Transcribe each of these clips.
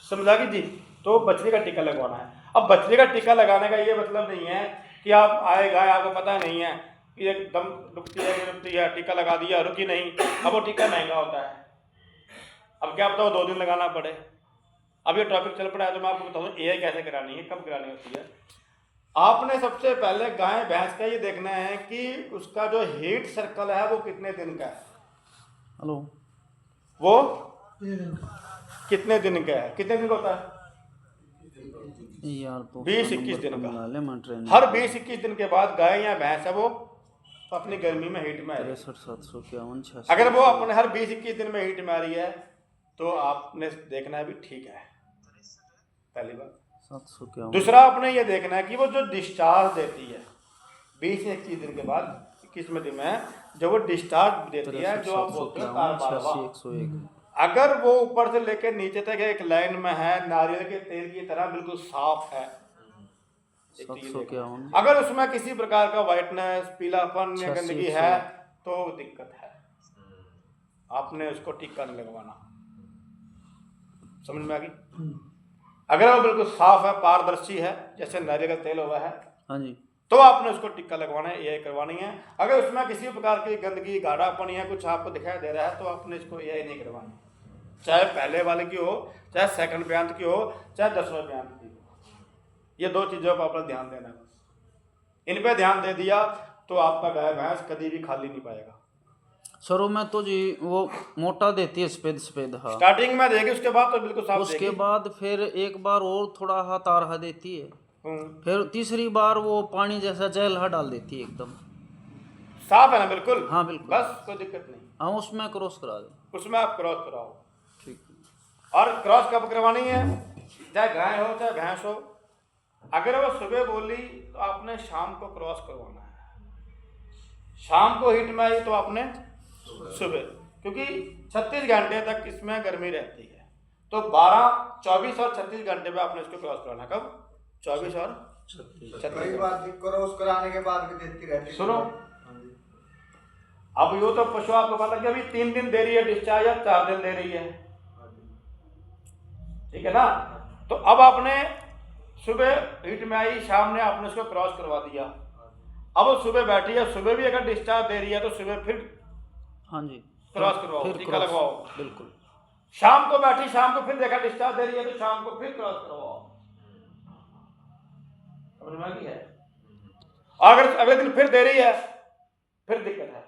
समझा कि जी। तो बछड़ी का टीका लगवाना है। अब बछड़ी का टीका लगाने का ये मतलब नहीं है कि आप आए गाय आपको पता नहीं है कि एकदम रुकती है कि रुकती है, टीका लगा दिया रुकी नहीं। अब वो टीका महंगा होता है, अब क्या पता वो 2 दिन लगाना पड़े। अब ये टॉपिक चल पड़ा है तो मैं आपको बताऊँ एआई कैसे करानी है, कब करानी होती है। आपने सबसे पहले गाय भैंस का ये देखना है कि उसका जो हीट सर्कल है वो कितने दिन का है। हेलो, वो कितने दिन का है, कितने दिन का होता है? यार तो 20-21 दिन का। मैं ट्रेन हर 20-21 दिन के बाद गाय या भैंस है वो अपनी गर्मी में हीट में आ रही है। 63 751 अगर वो अपने हर 20-21 दिन में हीट में आ रही है तो आपने देखना है भी ठीक है, पहली बात। 751। दूसरा आपने ये देखना है कि वो जो डिस्चार्ज देती है 20-21 दिन के बाद, 21वें दिन में जो वो डिस्चार्ज देती है, जो आप बोलते हो कारबारवा, 101। अगर वो ऊपर से लेकर नीचे तक एक लाइन में है, नारियल के तेल की तरह बिल्कुल साफ है, 751। अगर उसमें किसी प्रकार का व्हाइटनेस, पीलापन या गंदगी है तो दिक्कत है, आपने उसको टीका नहीं लगवाना। समझ में आ गई? अगर वो बिल्कुल साफ है, पारदर्शी है, जैसे नारियल का तेल हुआ है, हाँ जी, तो आपने उसको टिक्का लगवाना है, एआई करवानी है। अगर उसमें किसी प्रकार की गंदगी, गाढ़ापन या कुछ आपको दिखाई दे रहा है तो आपने इसको एआई नहीं करवानी, चाहे पहले वाले की हो, चाहे सेकंड ब्यांत की हो, चाहे 10वें ब्यांत की हो। ये 2 चीज़ों पर आपने ध्यान देना है, बस इन पे ध्यान दे दिया तो आपका गाय भैंस कभी भी खाली नहीं पाएगा। शुरू में तो जी वो मोटा देती है, सफेद सफेद। हाँ, स्टार्टिंग में देगी, उसके बाद तो बिल्कुल साफ उसके देगी। बाद फिर एक बार और थोड़ा हाथ आरहा देती है, फिर तीसरी बार वो पानी जैसा जहलहा डाल देती है एकदम। साफ है ना बिल्कुल? हाँ बिल्कुल, बस कोई दिक्कत नहीं, हाँ उसमें क्रॉस करा दो। उसमें आप क्रॉस कराओ। ठीक। और क्रॉस कब करवानी है, चाहे गाय हो चाहे भैंस हो। अगर वो सुबह बोली तो आपने शाम को क्रॉस करवाना है, शाम को हीट में आई तो आपने सुबह, क्योंकि 36 घंटे तक इसमें गर्मी रहती है, तो 12, 24 और 36 घंटे में आपने इसको क्रॉस कराना। कब? 24 और 36। क्रॉस कराने के बाद भी देती रहती है। सुनो, अब यो तो पशु आपको पता कि अभी 3 दिन दे रही है डिस्चार्ज या 4 दिन दे रही है, ठीक है ना? तो अब आपने सुबह हीट में आई, शाम ने आपने उसको क्रॉस करवा दिया। अब वो सुबह बैठी है, सुबह भी अगर डिस्चार्ज दे रही है तो सुबह फिर हाँ जी, क्रॉस करवाओ, टीका लगवाओ। बिल्कुल। शाम को बैठी, शाम को फिर देखा डिस्चार्ज दे रही है तो शाम को फिर क्रॉस करवाओ। समझ में आ गई है? अगर अगले दिन फिर दे रही है फिर दिक्कत है,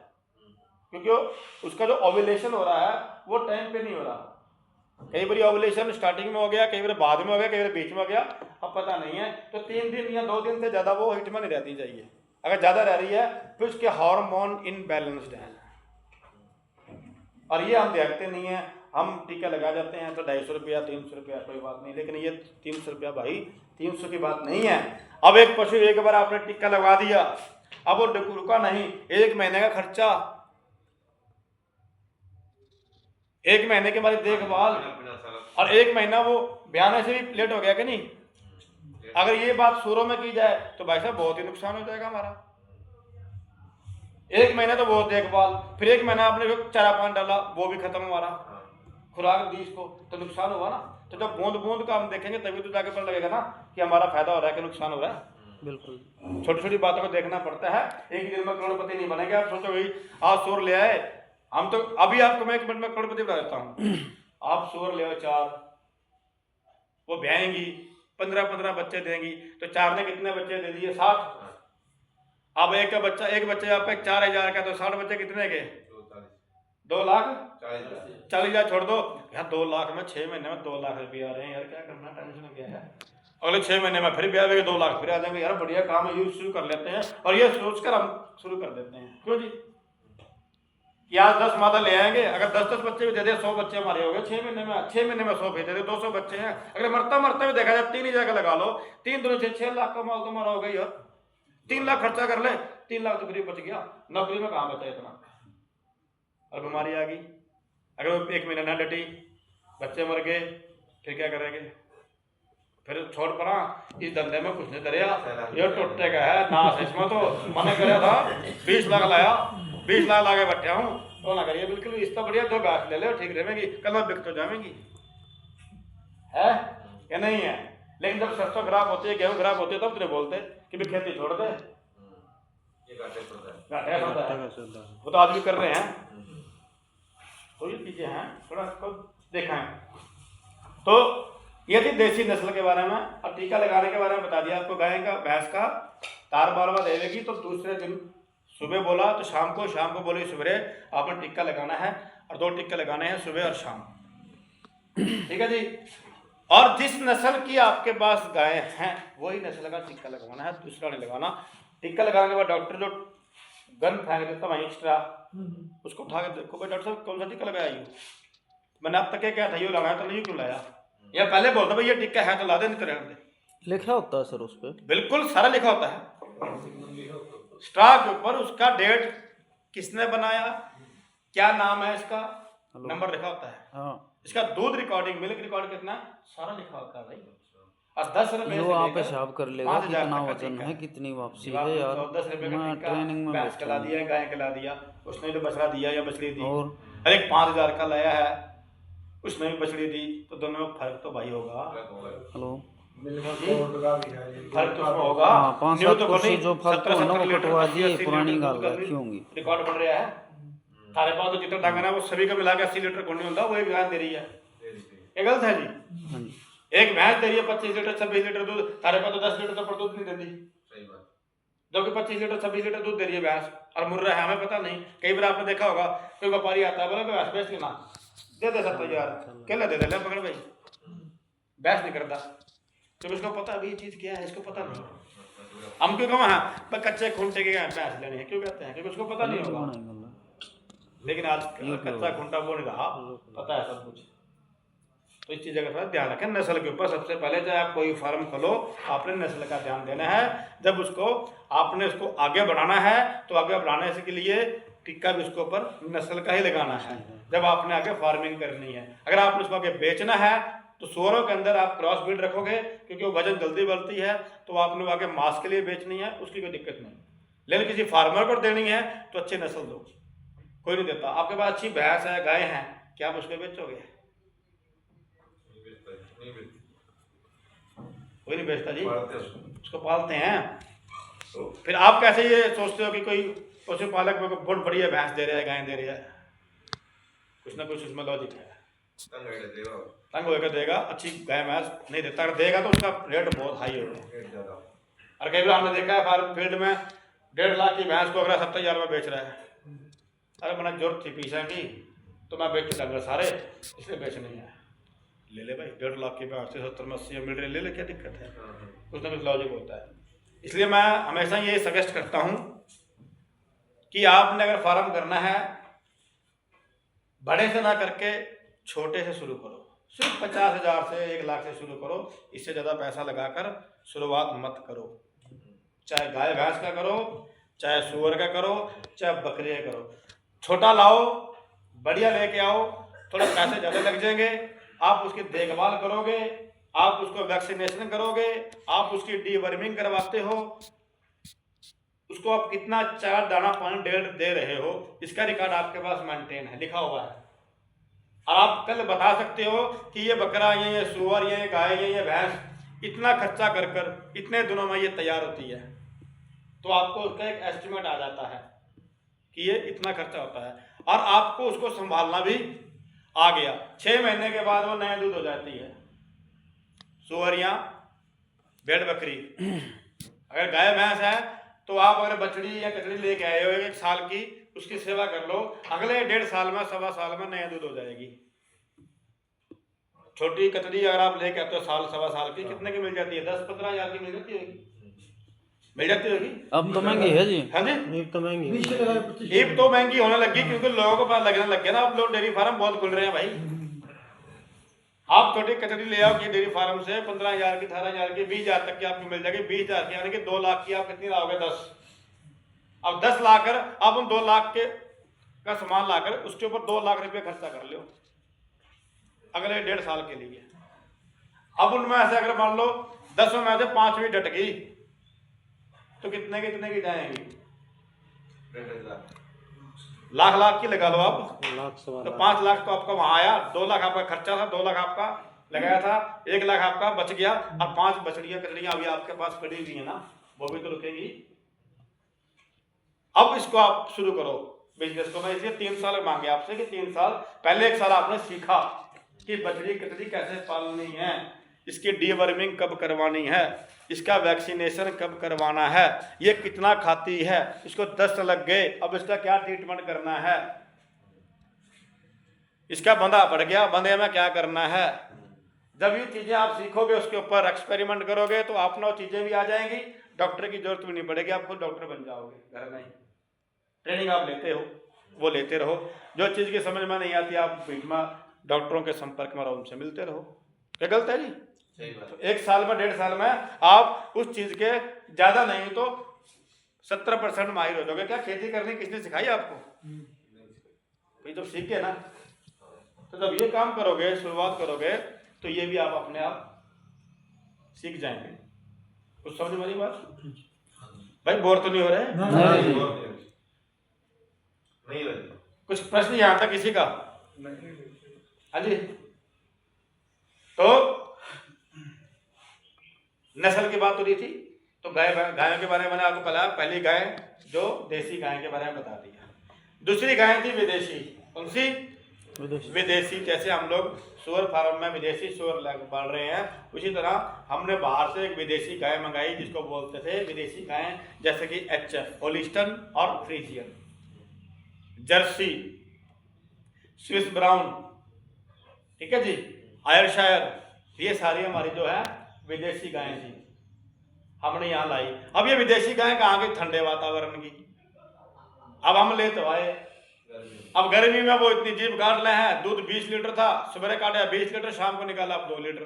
क्योंकि उसका जो ओव्यूलेशन हो रहा है वो टाइम पे नहीं हो रहा। कई बार ओव्यूलेशन स्टार्टिंग में हो गया, कई बार बाद में हो गया, कई बार बीच में हो गया, अब पता नहीं है। तो 3 दिन या 2 दिन से ज़्यादा वो हीट में नहीं रहती चाहिए। अगर ज़्यादा रह रही है तो उसके हार्मोन इनबैलेंस्ड है, और ये हम देखते नहीं है। हम टीका लगा जाते हैं तो 250 रुपया, 300 रुपया, कोई बात नहीं, लेकिन ये 300 रुपया भाई 300 की बात नहीं है। अब एक पशु एक बार आपने टीका लगवा दिया, अब वो रुका नहीं, 1 महीने का खर्चा, 1 महीने के बाद देखभाल, और 1 महीना वो ब्याने से भी लेट हो गया कि नहीं। अगर ये बात शुरू में की जाए तो भाई साहब बहुत ही नुकसान हो जाएगा हमारा। 1 महीना तो बहुत देखभाल, फिर 1 महीना आपने जो चारा पानी डाला वो भी खत्म, हमारा खुराक दी इसको, तो नुकसान हुआ ना। तो जब बूंद बूंद का हम देखेंगे तभी तो जाके पता लगेगा ना कि हमारा फायदा हो रहा है कि नुकसान हो रहा है। बिल्कुल, छोटी छोटी बातों को देखना पड़ता है। एक ही दिन में करोड़पति नहीं बनेंगे। आप सोचो भाई आज सूर ले आए हम, तो अभी आपको मैं 1 मिनट में करोड़पति बना देता हूँ। आप सूर ले आओ 4, वो ब्याएंगी, 15-15 बच्चे देंगी, तो 4 ने कितने बच्चे दे दिए? 60। अब एक बच्चे आपका 4000 का, तो 60 बच्चे कितने के? 2,40,000 छोड़ दो यार। 2 लाख में 6 महीने में 2 लाख रुपये आ रहे हैं यार, क्या करना, टेंशन क्या है। अगले 6 महीने में फिर ब्याह 2 लाख फिर आ जाएंगे यार, बढ़िया काम है, ये शुरू कर लेते हैं। और ये सोचकर हम शुरू कर देते हैं, क्यों जी, कि आज 10 मादा ले आएंगे, अगर 10-10 बच्चे भी दे दे, 100 बच्चे हमारे हो गए 6 महीने में। 6 महीने में 100 भेज दे, 200 बच्चे हैं। अगर मरता मरता भी देखा जाए 3 ही जगह लगा लो, 3 दूनी से 6 लाख का माल तुम्हारा हो गई यार। 3 लाख खर्चा कर ले, 3 लाख तो करीब बच गया। नौकरी में कहाँ बचा इतना, और बीमारी आ गई। अगर वो 1 महीना न डटी, बच्चे मर गए, फिर क्या करेंगे? फिर छोड़ पड़ा, इस धंधे में कुछ नहीं करेगा, ये टोटे का है ना। इसमें तो मैंने कराया था 20 लाख लाया, 20 लाख लाके बैठा हूँ, तो ना करिए बिल्कुल। इसका बढ़िया 2 घास ले लो, ठीक रहेगी, कल में बिक तो जाएंगी, है या नहीं है? लेकिन जब सरसों खराब होती है, गेहूं खराब होती है, तब तुझे बोलते कि भी खेती छोड़ दे, घाटे होता है। वो तो आज भी कर रहे हैं। तो ये चीजें हैं, थोड़ा इसको देखा है। तो ये थी देसी नस्ल के बारे में। अब टीका लगाने के बारे में बता दिया आपको। गाय का, भैंस का तार बारवा देगी तो दूसरे दिन सुबह बोला तो शाम को बोली सुबह आपने टीका लगाना है, और 2 टीके लगाने हैं, सुबह और शाम। ठीक है जी। और जिस नस्ल की आपके पास गाय हैं वही नस्ल का टीका लगवाना है, दूसरा नहीं लगाना। टीका लगाने के बाद डॉक्टर जो गन फेंक देता वहीं एक्स्ट्रा, उसको उठा के देखो भाई डॉक्टर साहब कौन सा टीका लगाया यू? मैंने अब तक क्या था, यू लगाया तो नहीं, क्यों लाया? या पहले बोलता भाई ये टीका है तो ला दे, नहीं तो रहने दे। लिखा होता है सर उस पर, बिल्कुल सारा लिखा होता है। स्टॉक के ऊपर उसका डेट, किसने बनाया, क्या नाम है इसका, नंबर लिखा होता है। हाँ इसका दूध रिकॉर्डिंग, मिल्क रिकॉर्ड कितना, सारा लिखा होता है भाई। और 10 रुपए जो आप हिसाब कर लेगा कितना वजन है, कितनी वापसी है यार। 10 रुपए का मैं टीका ट्रेनिंग में भैंस खिला दिया, गाय खिला दिया, उसने भी बछड़ा दिया या बछड़ी दी, और अरे 5000 का लाया है, उसने भी बछड़ी दी, तो दोनों में फर्क तो भाई होगा। हेलो फर्क तो उसमें होगा। हाँ, 5-7 तो कुर्सी जो फर्क 17 होना वो लीटर, कटवा 80 दिए, लीटर पुरानी दूध गाल का रखी होंगी। रिकॉर्ड बन रहा है। थारे पास तो जितना डांगना है वो सभी का मिला के 80 लीटर कोनी होता है, वो एक गाय दे रही है। ये गलत है जी। हाँ जी। एक भैंस दे रही है 25 लीटर 26 लीटर दूध, थारे पास तो 10 लीटर तो दूध नहीं देती, जबकि 25 लीटर 26 लीटर दूध दे रही है भैंस, और मुर्रा है, हमें पता नहीं। कई बार आपने देखा होगा कोई व्यापारी आता है, बोला भैंस बेच लेना, दे 70,000 केला दे दे, ले पकड़ भाई, भैंस नहीं करता, तो इसको पता अभी ये चीज क्या है, इसको पता नहीं। हम क्यों कहा है कच्चे खूंटे के भैंस लेनी है, क्यों कहते हैं? क्योंकि उसको पता नहीं होगा। लेकिन आज कच्चा खूंटा वो नहीं रहा, पता है सब कुछ। तो इस चीज़ का थोड़ा ध्यान रखें। नस्ल के ऊपर सबसे पहले चाहे आप कोई फार्म खोलो, आपने नस्ल का ध्यान देना है। जब उसको आपने उसको आगे बढ़ाना है तो आगे बढ़ाने से के लिए टीका भी उसके ऊपर नस्ल का ही लगाना है। जब आपने आगे फार्मिंग करनी है, अगर आपने उसको आगे बेचना है तो सूअरों के अंदर आप क्रॉस ब्रीड रखोगे, क्योंकि वो वजन जल्दी बढ़ती है, तो आपने आगे मांस के लिए बेचनी है, उसकी कोई दिक्कत नहीं। लेकिन किसी फार्मर को देनी है तो अच्छी नस्ल दो, कोई नहीं देता। आपके पास अच्छी भैंस है, गाय है, क्या आप उसको बेचोगे? कोई नहीं बेचता जी, उसको पालते हैं। तो फिर आप कैसे ये सोचते हो कि कोई पशुपालक बहुत बढ़िया भैंस दे रहा है, गाय दे रहा है? कुछ ना कुछ उसमें लॉजिक है। तंग होकर देगा, अच्छी गाय भैंस नहीं देता, अगर देगा तो उसका रेट बहुत हाई होगा। और कई बार हमने देखा है फार्म फील्ड में 1.5 लाख की भैंस को अगर 70,000 में बेच रहा है। अरे मैंने जरूरत थी पीछा की तो मैं बेच लग सारे, इसलिए बेचनी है, ले ले भाई। 1.5 लाख की भैंस 70 में 80 मिल रही, ले ले, क्या दिक्कत है? कुछ ना कुछ लॉजिक होता है। इसलिए मैं हमेशा ये सजेस्ट करता हूँ कि आपने अगर फार्म करना है, बड़े से ना करके छोटे से शुरू करो। सिर्फ 50,000 से 1 लाख से शुरू करो, इससे ज़्यादा पैसा लगाकर शुरुआत मत करो। चाहे गाय भैंस का करो, चाहे सूअर का करो, चाहे बकरी का करो। छोटा लाओ, बढ़िया लेके आओ, थोड़ा पैसे ज़्यादा लग जाएंगे, आप उसकी देखभाल करोगे, आप उसको वैक्सीनेशन करोगे, आप उसकी डीवर्मिंग करवाते हो, उसको आप कितना चारा दाना पानी दे रहे हो, इसका रिकॉर्ड आपके पास मेंटेन है, लिखा हुआ है। और आप कल बता सकते हो कि ये बकरा, ये सूअर, ये गाय, ये भैंस इतना खर्चा कर कर इतने दिनों में ये तैयार होती है, तो आपको उसका एक एस्टिमेट आ जाता है कि ये इतना खर्चा होता है। और आपको उसको संभालना भी आ गया। 6 महीने के बाद वो नया दूध हो जाती है। सूअर या भेड़ बकरी, अगर गाय भैंस है तो आप अगर बछड़ी या कचड़ी लेके आए हो 1 साल की, उसकी सेवा कर लो, अगले 1.5 साल में 1.25 साल में नया दूध हो जाएगी। छोटी कचड़ी अगर आप लेके आते हो साल 1.25 साल की, कितने की मिल जाती है? 10-15 हज़ार की मिल जाती होगी, मिल जाती होगी। अब तो महंगी है जी। हाँ जी, ईब तो महंगी, ईब तो महंगी होने लगी क्योंकि लोगों को पता लगने लग गया ना, अब लोग डेयरी फार्म बहुत खुल रहे हैं भाई। आप छोटी कचड़ी ले आओ कि डेयरी फार्म से 15,000 की, 18,000 की, 20,000 तक की आपको मिल जाएगी। 20,000 की यानी कि 2 लाख की आप कितनी लाओगे? 10। अब 10 लाकर आप उन 2 लाख के का सामान लाकर उसके ऊपर 2 लाख रुपए खर्चा कर लो अगले 1.5 साल के लिए। अब उनमें ऐसे अगर मान लो 10 में से 5 भी डट गई तो कितने की जाएंगी? लाख की लगा लो आप, तो 5 लाख तो आपका वहां आया, 2 लाख आपका खर्चा था, 2 लाख आपका लगाया था, 1 लाख आपका बच गया, और 5 बछड़ियां कचड़ियां अभी आपके पास पड़ी हुई है ना, वो भी तो रुकेंगी। अब इसको आप शुरू करो बिजनेस को। मैं इसलिए 3 साल मांगे आपसे कि 3 साल पहले 1 साल आपने सीखा कि बछड़ी कचड़ी कैसे पालनी है, इसकी डीवर्मिंग कब करवानी है, इसका वैक्सीनेशन कब करवाना है, ये कितना खाती है, इसको दस्त लग गए, अब इसका क्या ट्रीटमेंट करना है, इसका बंधा पड़ गया, बंधे में क्या करना है। जब ये चीजें आप सीखोगे, उसके ऊपर एक्सपेरिमेंट करोगे, तो आप ना वो चीजें भी आ जाएंगी, डॉक्टर की जरूरत भी नहीं पड़ेगी, आप खुद डॉक्टर बन जाओगे घर में ही। ट्रेनिंग आप लेते हो, वो लेते रहो, जो चीज की समझ में नहीं आती आप बीच में डॉक्टरों के संपर्क में रहो, उनसे मिलते रहो। क्या गलत है जी? तो 1 साल में 1.5 साल में आप उस चीज के ज्यादा नहीं तो 70% माहिर हो जाओगे। क्या खेती करनी किसने सिखाई आपको? भाई जब सीख गए ना, तो जब ये काम करोगे, शुरुआत करोगे, तो ये भी आप अपने आप सीख जाएंगे। कुछ समझ में आई बात? भाई बोर तो नहीं हो रहे? नहीं। कुछ प्रश्न यहां तक किसी का? हाँ जी। तो नस्ल की बात हो रही थी, तो गायों के बारे में मैंने आपको बताया। पहली गाय जो देसी गाय के बारे में बता दिया। दूसरी गाय थी विदेशी। कौन सी? विदेशी। जैसे हम लोग सुअर फार्म में विदेशी सुअर पाल रहे हैं, उसी तरह हमने बाहर से एक विदेशी गाय मंगाई, जिसको बोलते थे विदेशी गाय, जैसे कि HF, होलिस्टन और फ्रीजियन, जर्सी, स्विस ब्राउन, ठीक है जी, आयरशायर, ये सारी हमारी जो है विदेशी गायें थी, हमने यहाँ लाई। अब ये विदेशी गाय कहाँ की? ठंडे वातावरण की। अब हम ले तो आए, अब गर्मी में वो इतनी जीभ काट रहे हैं। दूध 20 लीटर था, सुबह काटा 20 लीटर, शाम को निकाला अब 2 लीटर,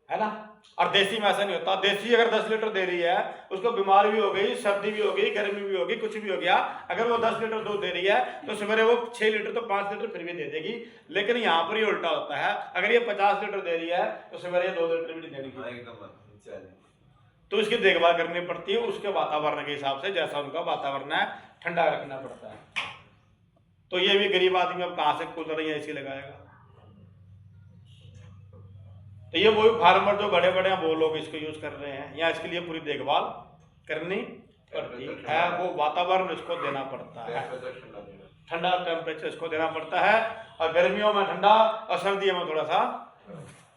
है ना। और देसी में ऐसा नहीं होता। देसी अगर 10 लीटर दे रही है, उसको बीमार भी हो गई, सर्दी भी हो गई, गर्मी भी होगी, कुछ भी हो गया, अगर वो 10 लीटर दूध दे रही है तो सवेरे वो 6 लीटर तो 5 लीटर फिर भी दे देगी। लेकिन यहाँ पर ये उल्टा होता है, अगर ये 50 लीटर दे रही है तो सवेरे 2 लीटर भी नहीं देगी। तो इसकी देखभाल करनी पड़ती है उसके वातावरण के हिसाब से, जैसा उनका वातावरण है ठंडा रखना पड़ता है। तो ये भी गरीब आदमी अब कहाँ से कूलर या एसी लगाएगा? तो ये वही फार्मर जो बड़े बड़े वो लोग इसको यूज कर रहे हैं, या इसके लिए पूरी देखभाल करनी पड़ती है, वो वातावरण इसको देना पड़ता है, ठंडा टेम्परेचर इसको देना पड़ता है, और गर्मियों में ठंडा और सर्दियों में थोड़ा सा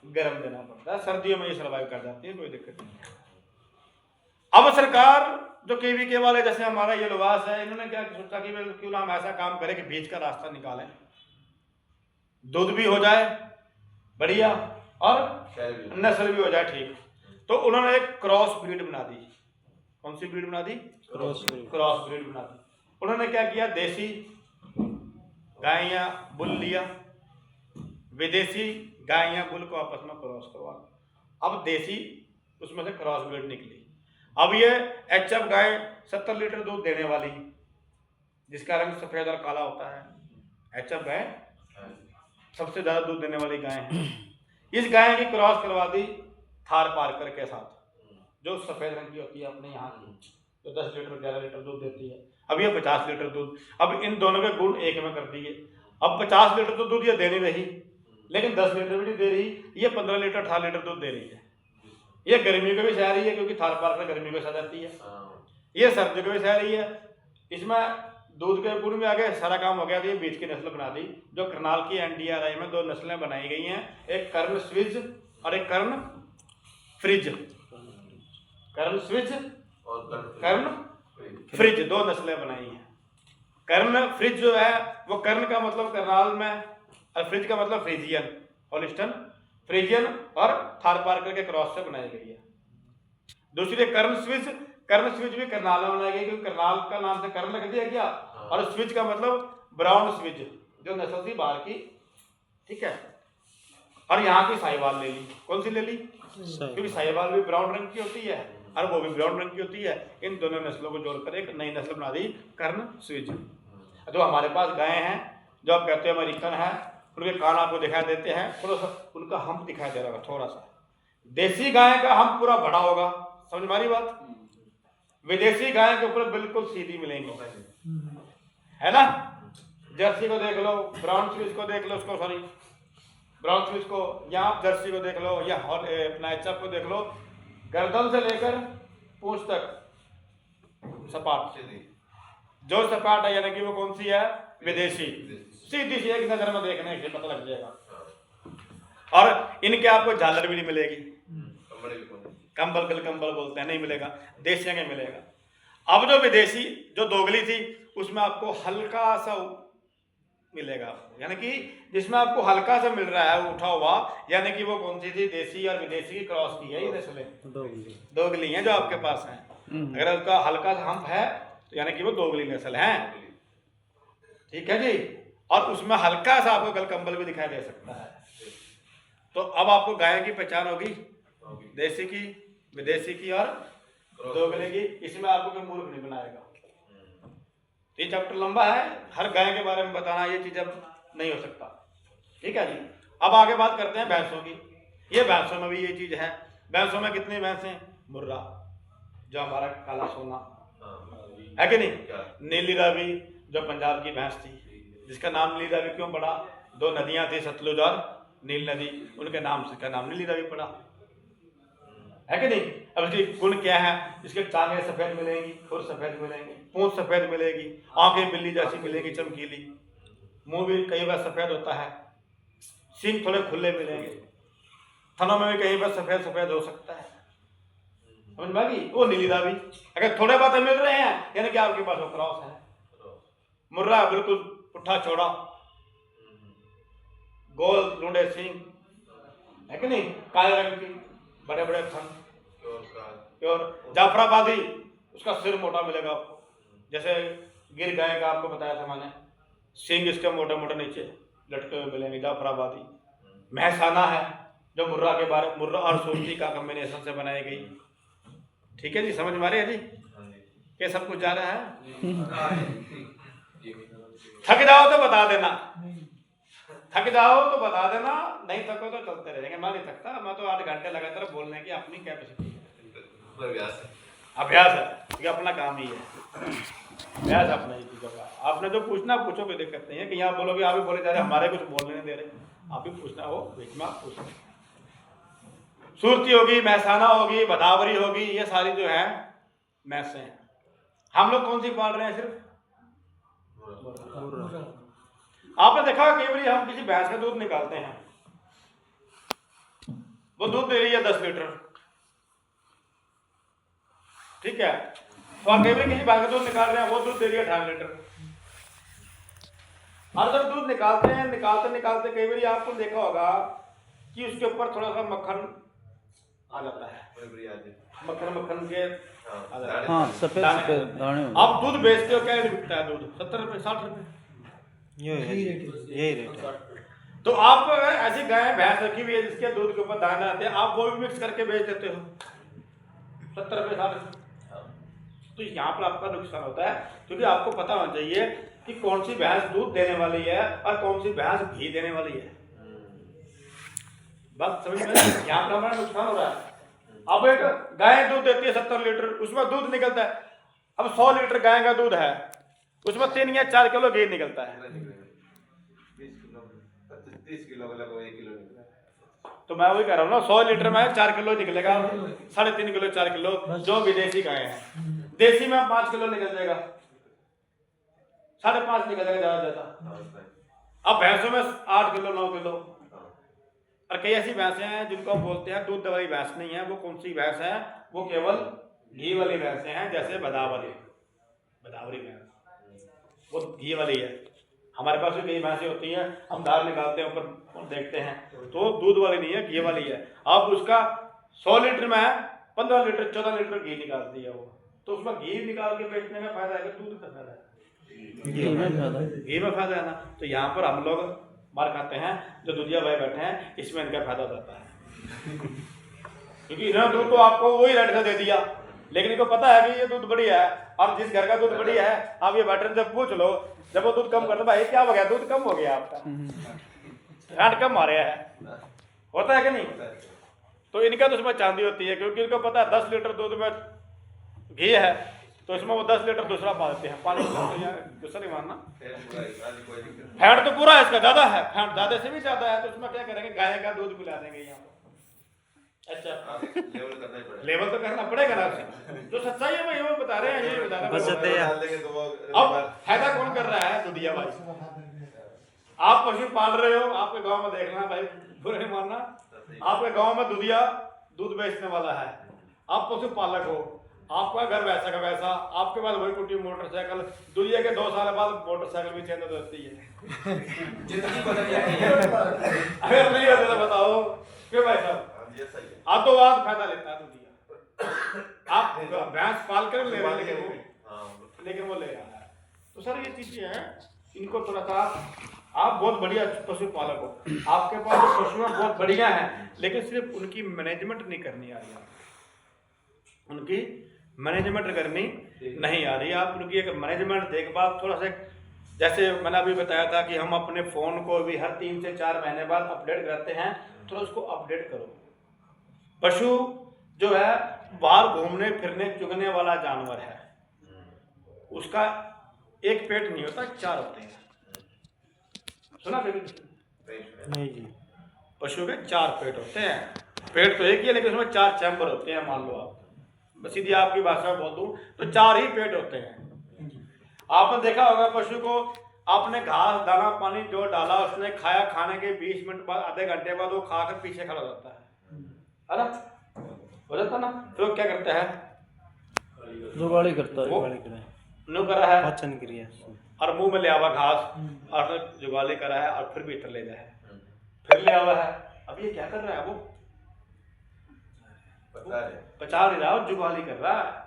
गर्म देना पड़ता है। सर्दियों में ये सर्वाइव कर जाती है, कोई दिक्कत नहीं है। अब सरकार जो KVK वाले, जैसे हमारा ये लुवास है, इन्होंने क्या सोचा कि क्यों ना हम ऐसा काम करें कि बीच का रास्ता निकालें, दूध भी हो जाए बढ़िया और नस्ल भी हो जाए ठीक। तो उन्होंने एक क्रॉस ब्रीड बना दी। कौन सी ब्रीड बना दी? क्रॉस ब्रीड बना दी। उन्होंने क्या किया? देसी गाय या बुल लिया, विदेशी गाय या बुल को आपस में क्रॉस करवा। अब देसी उसमें से क्रॉस ब्रीड निकली। अब ये HF गाय 70 लीटर दूध देने वाली, जिसका रंग सफेद और काला होता है। HF गाय सबसे ज्यादा दूध देने वाली गाय है। इस गाय की क्रॉस करवा दी थार पारकर के साथ, जो सफेद रंग की होती है अपने यहाँ की, जो 10 लीटर 11 लीटर दूध देती है। अब ये 50 लीटर दूध, अब इन दोनों के गुण एक में कर दिए। अब 50 लीटर तो दूध ये दे नहीं रही, लेकिन 10 लीटर भी नहीं दे रही, ये 15 लीटर 18 लीटर दूध दे रही है। ये गर्मी को भी सह रही है, क्योंकि थार पारकर गर्मी को सह जाती है, ये सर्दी को भी सह रही है। इसमें दूध के गुण में आगे सारा काम हो गया। तो ये बीच की नस्ल बना दी, जो करनाल की NDRI में 2 नस्लें बनाई गई हैं, एक कर्ण स्विज और एक कर्ण फ्रिज। कर्ण स्विज और कर्ण फ्रिज 2 नस्लें बनाई हैं। कर्ण फ्रिज जो है वो कर्ण का मतलब करनाल में, और फ्रिज का मतलब फ्रीजियन, होलिस्टन फ्रीजियन और थार पारकर के क्रॉस से बनाई गई है। दूसरी कर्ण स्विज भी करनाल में बनाई गई, क्योंकि करनाल का नाम से कर्ण लग दिया गया, और स्विज का मतलब ब्राउन स्विज, जो नस्ल थी बाहर की, ठीक है। और यहाँ की साहिवाल ले ली। कौन सी ले ली? क्योंकि साहिवाल भी ब्राउन रंग की होती है और वो भी ब्राउन रंग की होती है। इन दोनों नस्लों को जोड़कर एक नई नस्ल बना दी, कर्ण स्विज। जो हमारे पास गाय हैं, जो आप कहते हैं अमेरिकन है, उनके कान आपको दिखाई देते हैं, थोड़ा सा उनका हम्प दिखाई दे रहा होगा थोड़ा सा। देसी गाय का हम्प पूरा बड़ा होगा, समझ मारी बात। विदेशी गाय के ऊपर बिल्कुल सीधी मिलेंगी, है ना। जर्सी को देख लो, ब्राउन स्विस को देख लो, उसको सॉरी ब्राउन स्विच को, या आप जर्सी को देख लो, या अपना एचएफ को देख लो, गर्दन से लेकर पूंछ तक सपाट, जो सपाट है यानी कि वो कौन सी है, विदेशी। सीधी सी एक नजर में देखने से पता लग जाएगा। और इनके आपको झालर भी नहीं मिलेगी, कंबल बोलते हैं, नहीं मिलेगा, देसियों के मिलेगा। अब जो विदेशी जो दोगली थी उसमें आपको हल्का सा मिलेगा, यानी कि जिसमें आपको हल्का सा मिल रहा है उठा हुआ, यानी कि वो कौन सी थी, देसी और विदेशी की क्रॉस की है ये नस्लें, दोगली हैं जो आपके पास हैं। अगर उसका हल्का सा हम्प है तो यानी कि वो दोगली नस्ल है, ठीक है जी। और उसमें हल्का सा आपको गल कंबल भी दिखाई दे सकता है। तो अब आपको गाय की पहचान होगी, देसी की, विदेशी की और दोगले की। इसमें आपको कोई मूर्ख नहीं बनाएगा। ये चैप्टर लंबा है, हर गाय के बारे में बताना ये चीज अब नहीं हो सकता, ठीक है जी। अब आगे बात करते हैं भैंसों की। ये भैंसों में भी ये चीज है। भैंसों में कितनी भैंस हैं, मुर्रा जो हमारा काला सोना है कि नहीं, नीली रावी जो पंजाब की भैंस थी, जिसका नाम नीली रावी क्यों पड़ा, दो नदियां थी सतलुज और नील नदी, उनके नाम से का नाम नीली रावी पड़ा, है कि नहीं। अब इसके गुण क्या है, इसके टांगे सफेद मिलेंगी, खुर सफेद मिलेंगी, पूंछ सफेद मिलेगी, आंखें बिल्ली जैसी मिलेंगी चमकीली, मुंह भी कई बार सफेद होता है, सींग थोड़े खुले मिलेंगे, थनों में भी कई बार सफेद सफेद हो सकता है, समझ में आ गई। वो नीली रावी अगर थोड़े बातें मिल रहे हैं यानी कि आपके पास वो क्रॉस है। मुर्रा बिल्कुल पुट्ठा चौड़ा, गोल लूंडे सींग, है कि नहीं, काले रंग की, बड़े बड़े थन, और जाफराबादी उसका सिर मोटा मिलेगा आपको, जैसे गिर गाय का आपको बताया था मैंने, सींग इसके मोटे मोटे नीचे लटके हुए मिलेंगे, जाफराबादी। महसाना है जो मुर्रा के बारे, मुर्रा और सूरती का कॉम्बिनेशन से बनाई गई, ठीक है जी, समझ में आ रही है जी, ये सब कुछ जा रहा है। थक जाओ तो बता देना, थक जाओ तो बता देना, नहीं थको तो चलते रहेंगे। मैं नहीं थकता, मैं तो 8 घंटे लगातार बोलने की अपनी कैपेसिटी है, अभ्यास है, ये अपना काम ही है, अभ्यास अपना ही चीजों का। आपने जो पूछना पूछो, कोई दिक्कत नहीं है कि यहाँ बोलोगे आप भी बोले जा रहे, हमारे कुछ बोलने नहीं दे रहे, आप भी पूछना हो बीच में आप पूछना। सूरती होगी, महसाना होगी, भदावरी होगी, ये सारी जो है मैसे हैं। हम लोग कौन सी पाल रहे हैं, सिर्फ आपने देखा कई बार हम किसी भैंस का दूध निकालते हैं, वो दूध दे रही है 10 लीटर, ठीक है, और कई बार किसी भैंस का दूध निकाल रहे हैं, वो दूध दे रही है 18 लीटर। और जब दूध निकालते हैं, निकालते निकालते कई बार आपको देखा होगा कि उसके ऊपर थोड़ा सा मक्खन आ जाता है, मक्खन के हाँ, सफेद सफेद दाने। आप दूध बेचते हो, क्या बिकता है दूध, 70 रुपए 60 रुपए, यही रेट है। तो आप ऐसी गाय भैंस रखी हुई है जिसके दूध के ऊपर दाने आते हैं, आप वो भी मिक्स करके बेच देते हो 70 रुपए 60 रुपए। तो यहाँ पर आपका नुकसान होता है, क्योंकि आपको पता होना चाहिए कि कौन सी भैंस दूध देने वाली है और कौन सी भैंस घी देने वाली है। बात समझ में, यहाँ पर हमारा नुकसान हो रहा है। अब एक गाय दूध देती है 70 लीटर, उसमें दूध निकलता है, अब 100 लीटर गाय का दूध है, उसमें 3 या 4 किलो घी निकलता है। 30 किलो का लगभग 1 किलो निकला। तो मैं वही कह रहा हूँ ना, 100 लीटर में 4 किलो निकलेगा, 3.5 किलो 4 किलो जो विदेशी गाय है। देसी में 5 किलो निकल जाएगा, 5.5 निकल जाएगा ज्यादा ज्यादा। अब भैंसों में 8 किलो 9 किलो। और कई ऐसी भैंसें हैं जिनको हम बोलते हैं दूध वाली भैंस नहीं है, वो कौन सी भैंस है, वो केवल घी वाली भैंसें हैं, जैसे भदावरी भैंस, वो घी वाली है। हमारे पास भी कई भैंसें होती हैं, हम दाल निकालते हैं ऊपर देखते हैं, तो दूध वाली नहीं है, घी वाली है। अब उसका 100 लीटर में 15 लीटर 14 लीटर घी निकालती है वो, तो उसमें घी निकाल के बेचने का फायदा है, दूध का फायदा है, घी में फायदा है ना। तो यहाँ पर हम लोग मार खाते हैं, जो दुधिया भाई बैठे हैं, इसमें इनका फायदा जाता है, क्योंकि इन्होंने दूध तो आपको वही रेट से दे दिया, लेकिन इनको पता है कि ये दूध बढ़िया है, और जिस घर का दूध बढ़िया है, आप ये बैठे जब पूछ लो, जब वो दूध कम करते भाई क्या हो गया, दूध कम हो गया आपका, रेट कम आ रहा है, होता है कि नहीं। तो इनका तो उसमें चांदी होती है, क्योंकि इनको पता है 10 लीटर दूध में घी है, तो इसमें वो 10 लीटर दूसरा पा देते हैं पानी दूसरा नहीं मारना। फिर पूरा इतना कोई दिक्कत नहीं। फैट तो पूरा है इसका ज़्यादा है, फैट ज़्यादा से भी ज़्यादा है, तो इसमें क्या करेंगे गाय का दूध पिला देंगे यहाँ पर। अच्छा आप लेवल करना ही पड़ेगा। लेवल तो करना पड़ेगा ना उसे, जो सच्चाई है भाई वो बता रहे हैं, ये बता रहे हैं। बचते हैं। डाल देंगे तो वो अब फायदा कौन कर रहा है? दुधिया भाई। आप पशु पाल रहे हो, आपके गांव में देखना भाई, बुरा नहीं मानना, आपके गांव में दुधिया दूध बेचने वाला है, आप पशु पालक हो, आपका घर वैसा का वैसा, आपके पास वही कुटी मोटरसाइकिल, दुनिया के 2 साल बाद मोटरसाइकिल भी चेंज हो जाती है। जिंदगी बदल जाती है। अगर नहीं होता तो बताओ क्यों भाई साहब? ये सही है। आप तो बाद फायदा लेता है दुनिया, आप भैंस पाल कर ले रहे हैं लेकिन वो ले रहा है। तो सर ये चीजें हैं, इनको थोड़ा सा, आप बहुत बढ़िया पशु पालक हो, आपके पास जो पशु हैं बहुत बढ़िया हैं, लेकिन सिर्फ उनकी मैनेजमेंट नहीं करनी आ रही, उनकी मैनेजमेंट करनी नहीं आ रही। आप उनकी एक मैनेजमेंट देखभाल थोड़ा सा, जैसे मैंने अभी बताया था कि हम अपने फ़ोन को भी हर 3 से 4 महीने बाद अपडेट करते हैं, थोड़ा उसको अपडेट करो। पशु जो है बाहर घूमने फिरने चुगने वाला जानवर है, उसका एक पेट नहीं होता, 4 होते हैं। सुना कभी? नहीं जी। पशु के 4 पेट होते हैं, पेट तो एक ही है लेकिन उसमें 4 चैम्बर होते हैं। मान लो आप, सीधी आपकी भाषा में बोल दूं तो 4 ही पेट होते हैं। आपने देखा होगा पशु को, आपने घास दाना पानी जो डाला, उसने खाया, खाने के 20 मिनट बाद आधे घंटे बाद वो खाकर पीछे खड़ा हो जाता है ना, हो जाता ना। तो क्या करता है? जुगाड़ी करता है, वो जुगाड़ी करा है, नु करा है पाचन क्रिया। और मुंह में ले आवा घास और फिर जुगाली करा है और फिर भीतर ले जाए, फिर ले आवा है। अब ये क्या कर रहा है? वो पचा नहीं रहा, जुगाली कर रहा है।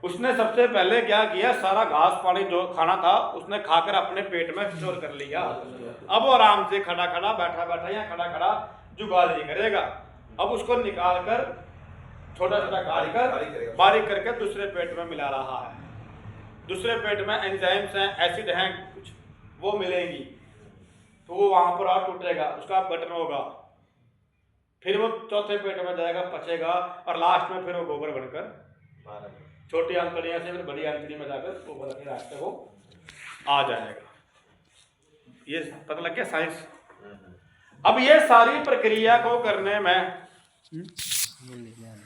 उसने सबसे पहले क्या किया, सारा घास पानी जो खाना था उसने खाकर अपने पेट में स्टोर कर लिया। अब वो आराम से खड़ा खड़ा बैठा बैठा या खड़ा खड़ा जुगाली करेगा। अब उसको निकाल कर छोटा छोटा काट कर बारीक करके दूसरे पेट में मिला रहा है। दूसरे पेट में एंजाइम्स हैं, एसिड हैं कुछ, वो मिलेंगी तो वो वहां पर और टूटेगा, उसका गठन होगा, फिर वो चौथे पेट में जाएगा, पचेगा, और लास्ट में फिर वो गोबर बनकर छोटी आंतड़ियां से फिर बड़ी आंतड़ी में जाकर वो बड़ा के रास्ते वो आ जाएगा। ये पता लग गया साइंस। अब ये सारी प्रक्रिया को करने में,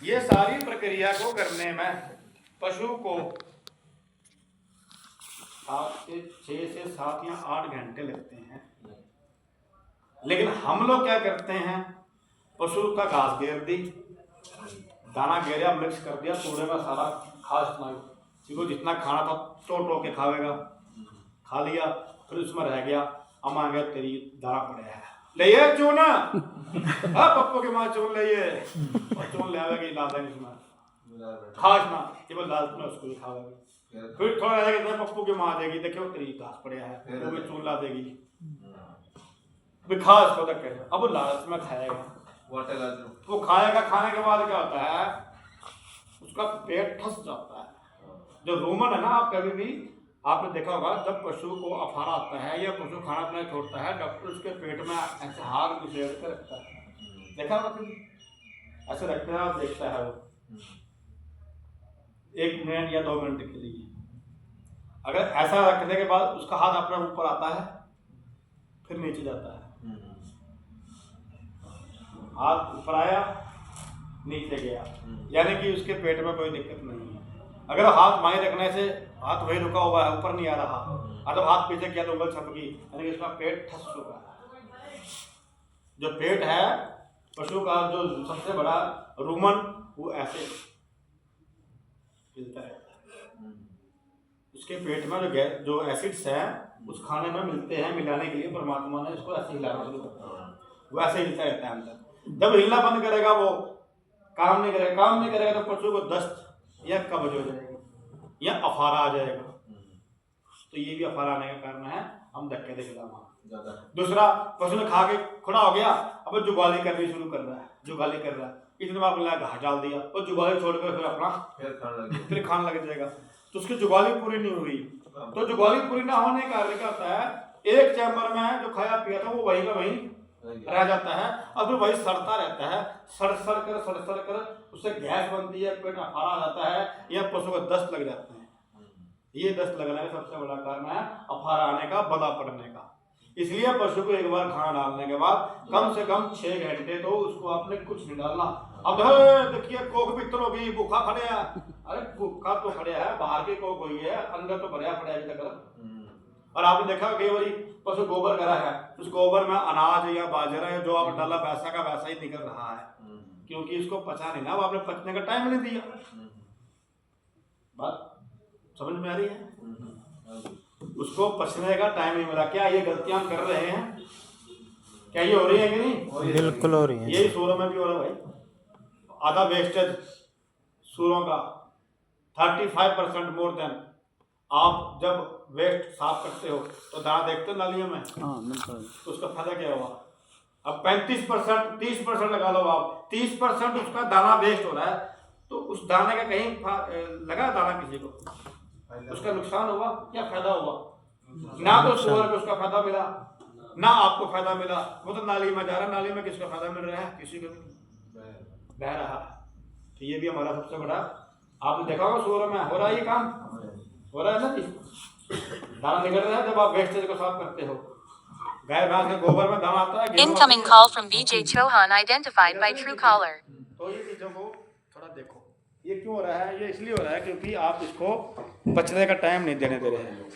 ये सारी प्रक्रिया को करने में पशु को 6 से 7 या 8 घंटे लगते हैं। लेकिन हम लोग क्या करते हैं, पशु का घास घेर दी, दाना घेरिया, मिक्स कर दिया, पूरे में सारा खास मार, क्योंकि जितना खाना था टो के खावेगा, खा लिया, फिर उसमें रह गया, हम आ गया तेरी दाना पड़े है, ले ये चून, हाँ पप्पू के माँ चून ले ये, और चून ले आवेगी, ला देंगे उसमें खास ना, ये बस लाल में उसको भी खावेगी। फिर थोड़ा रह गया पप्पू की माँ देगी, देखो तेरी घास पड़े है, वो भी चून ला देगी, फिर खास को तक अब वो लालच में खाएगा, वो खाएगा। खाने के बाद क्या होता है, उसका पेट ठस जाता है। जो रूमन है ना, आप कभी भी आपने देखा होगा, जब पशु को अफारा आता है या पशु खाना पीना छोड़ता है, डॉक्टर उसके पेट में ऐसे हाथ घुसेड़ के रखता है, देखा होगा कभी? ऐसे रखते हैं, आप देखता है वो 1 मिनट या 2 मिनट के लिए। अगर ऐसा रखने के बाद उसका हाथ अपने ऊपर आता है, फिर नीचे जाता है, हाथ ऊपर आया नीचे गया, यानी कि उसके पेट में कोई दिक्कत नहीं है। अगर हाथ माई रखने से हाथ वही रुका हुआ है, ऊपर नहीं आ रहा, और जब हाथ पीछे किया तो उंगल छपकी, यानी कि उसका पेट ठस चुका है। जो पेट है पशु का, जो सबसे बड़ा रूमन, वो ऐसे हिलता रहता है। उसके पेट में जो एसिड्स हैं उस खाने में मिलते हैं, मिलाने के लिए परमात्मा ने इसको ऐसे हिलाना शुरू करता है, वो ऐसे हिलता रहता है अंदर। जब हिलना बंद करेगा, वो काम नहीं करेगा तो पशु को दस्त या कब्ज हो जाएगा या अफारा आ जाएगा। तो ये भी अफारा आने का कारण है, हम धक्के दे खिलाना। दूसरा, पशु ने खा के खड़ा हो गया, अब जुगाली करनी शुरू कर रहा है, इतने बार बोला घास डाल दिया, और जुगाली छोड़कर फिर अपना फिर खाने लग जाएगा, तो उसकी जुगाली पूरी नहीं हुई। तो जुगाली पूरी ना होने का कारण क्या होता है, एक चैम्बर में जो खाया पिया था वो वहीं का वहीं रह जाता है, और फिर वही सड़ता रहता है, सड़ कर उससे गैस बनती है, पेट में अफारा आ जाता है, या पशु को दस्त लग जाते हैं। ये दस्त लगने का सबसे बड़ा कारण है अफारा आने का, बला पड़ने का। इसलिए पशु को एक बार खाना डालने के बाद कम से कम 6 घंटे तो उसको आपने कुछ नहीं डालना। अब देखिए कोक पित्तर होगी, भूखा खड़े है, अरे भूखा तो खड़े है, बाहर की कोक हुई है, अंदर तो भरिया पड़ा है अभी तक। और आपने देखा कई बार पशु गोबर करा है, उस गोबर में अनाज या बाजरा या जो आप डाला वैसा का वैसा ही निकल रहा है, क्योंकि इसको पचा नहीं ना, वो आपने पचने का टाइम नहीं दिया। बात समझ में आ रही है? उसको पचने का टाइम नहीं मिला। क्या ये गलतियां हम कर रहे हैं? क्या ये हो रही है कि नहीं? बिल्कुल हो रही है। यही सूरों में भी हो रहा है भाई। आधा वेस्टेज सूरों का 35% मोर देन। आप जब वेस्ट साफ करते हो तो दाना देखते हो नालियों में, हाँ बिल्कुल। तो उसका फायदा क्या हुआ? अब 35% 30% लगा लो आप, 30% उसका दाना वेस्ट हो रहा है, तो उस दाने का कहीं लगा दाना किसी को, उसका नुकसान हुआ या फायदा हुआ? ना तो सूअर को उसका फायदा मिला, ना आपको फायदा मिला। वो तो नाली में जा रहा है, नाली में किसका फायदा मिल रहा है? किसी को बह रहा। तो ये भी हमारा सबसे बड़ा, आपने देखा होगा सूअर में हो रहा है ये काम, हो रहा है ना जी, दाना निकल रहा है जब आप वेस्टेज को साफ करते हो। गाय भैंस के गोबर में दाना आता है। Incoming call from Vijay Chauhan identified by Truecaller. तो ये चीजों को थोड़ा देखो, ये क्यों हो रहा है? ये इसलिए हो रहा है क्योंकि आप इसको बचने का टाइम नहीं देने दे रहे हैं।